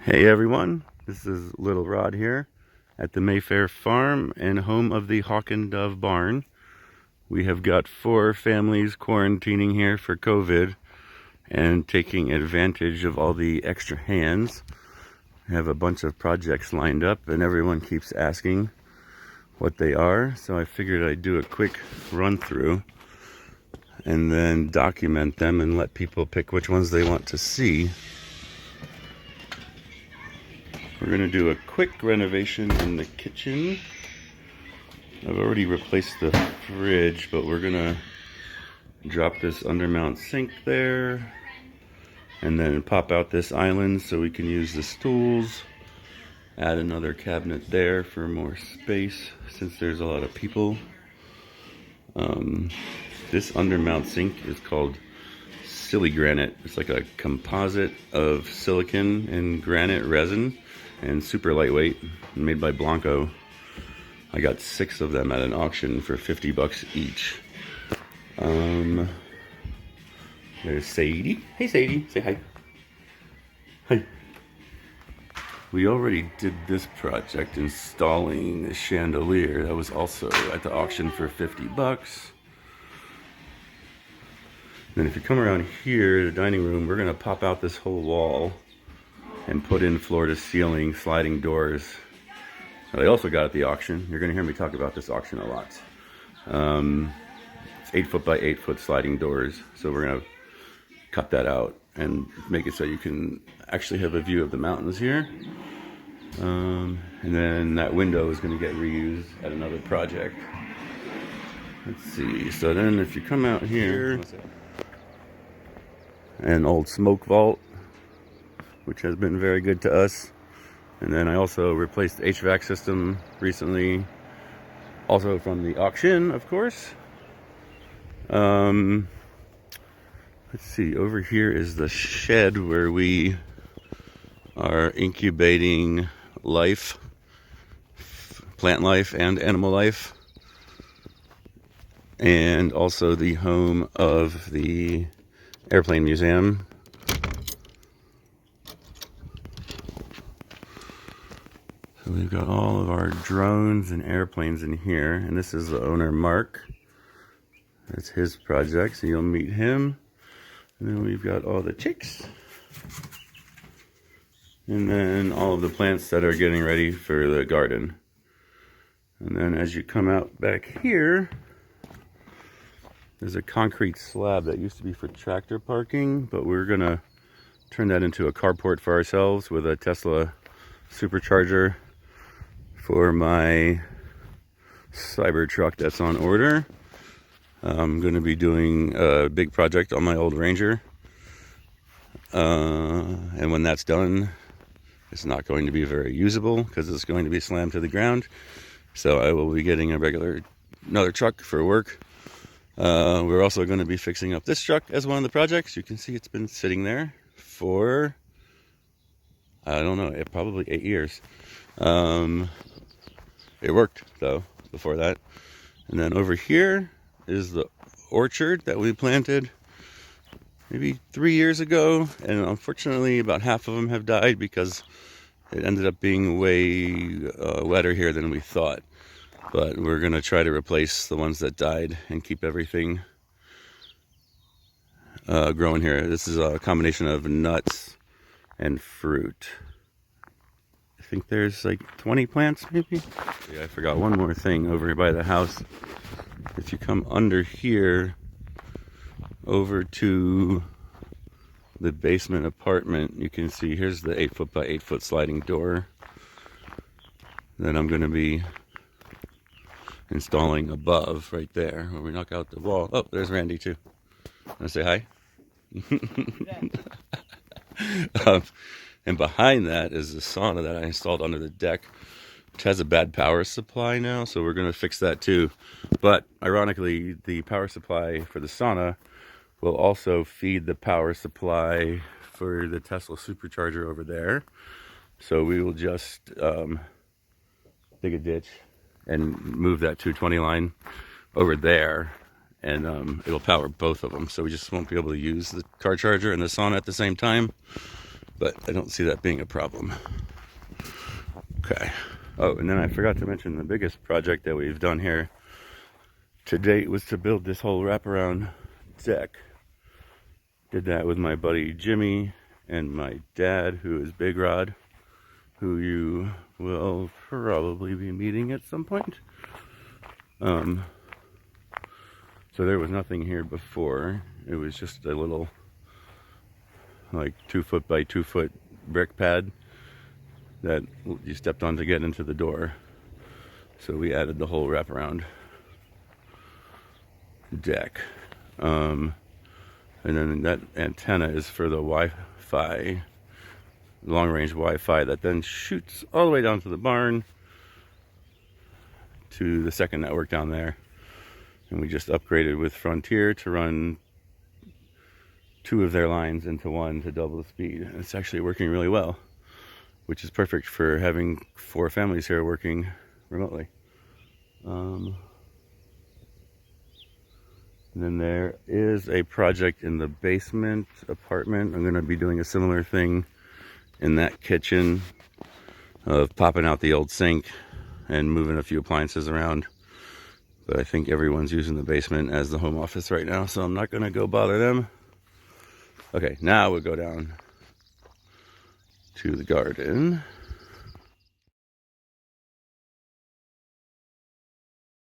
Hey everyone, this is Little Rod here at the Mayfair Farm and home of the Hawk and Dove Barn. We have got 4 families quarantining here for COVID and taking advantage of all the extra hands. I have a bunch of projects lined up and everyone keeps asking what they are, so I figured I'd do a quick run through and then document them and let people pick which ones they want to see. We're going to do a quick renovation in the kitchen. I've already replaced the fridge, but we're going to drop this undermount sink there and then pop out this island so we can use the stools. Add another cabinet there for more space since there's a lot of people. This undermount sink is called Silly Granite. It's like a composite of silicon and granite resin and super lightweight, made by Blanco. I got 6 of them at an auction for $50 each. There's Sadie. Hey Sadie, say hi. Hi. We already did this project installing the chandelier. That was also at the auction for $50. Then if you come around here, the dining room, we're gonna pop out this whole wall and put in floor-to-ceiling sliding doors. I also got at the auction. You're going to hear me talk about this auction a lot. It's 8 foot by 8 foot sliding doors, so we're going to cut that out and make it so you can actually have a view of the mountains here. And then that window is going to get reused at another project. Let's see. So then if you come out here, an old smoke vault, which has been very good to us. And then I also replaced the HVAC system recently, also from the auction, of course. Let's see, over here is the shed where we are incubating life, plant life and animal life, and also the home of the airplane museum. So we've got all of our drones and airplanes in here, and this is the owner, Mark. That's his project, so you'll meet him. And then we've got all the chicks. And then all of the plants that are getting ready for the garden. And then as you come out back here, there's a concrete slab that used to be for tractor parking, but we're gonna turn that into a carport for ourselves with a Tesla supercharger for my Cybertruck that's on order. I'm going to be doing a big project on my old Ranger. And when that's done, it's not going to be very usable because it's going to be slammed to the ground. So I will be getting another truck for work. We're also going to be fixing up this truck as one of the projects. You can see it's been sitting there for, I don't know, probably 8 years. It worked though before that. And then over here is the orchard that we planted maybe 3 years ago, and unfortunately about half of them have died because it ended up being way wetter here than we thought. But we're gonna try to replace the ones that died and keep everything growing here. This is a combination of nuts and fruit. I think there's like 20 plants maybe. Yeah, I forgot one more thing over here by the house. If you come under here over to the basement apartment, you can see here's the 8 foot by 8 foot sliding door that I'm going to be installing above right there where we knock out the wall. Oh, there's Randy too. Want to say hi? And behind that is the sauna that I installed under the deck, which has a bad power supply now, so we're going to fix that too. But ironically, the power supply for the sauna will also feed the power supply for the Tesla supercharger over there. So we will just dig a ditch and move that 220 line over there, and it'll power both of them. So we just won't be able to use the car charger and the sauna at the same time. but I don't see that being a problem. Okay. Oh, and then I forgot to mention the biggest project that we've done here to date was to build this whole wraparound deck. Did that with my buddy Jimmy and my dad, who is Big Rod, who you will probably be meeting at some point. So there was nothing here before. It was just a little, like 2 foot by 2 foot brick pad that you stepped on to get into the door. So we added the whole wraparound deck. And then that antenna is for the Wi-Fi, long-range Wi-Fi that then shoots all the way down to the barn to the second network down there. And we just upgraded with Frontier to run 2 of their lines into one to double the speed. And it's actually working really well, which is perfect for having 4 families here working remotely. And then there is a project in the basement apartment. I'm going to be doing a similar thing in that kitchen of popping out the old sink and moving a few appliances around. But I think everyone's using the basement as the home office right now, so I'm not going to go bother them. Okay, now we'll go down to the garden.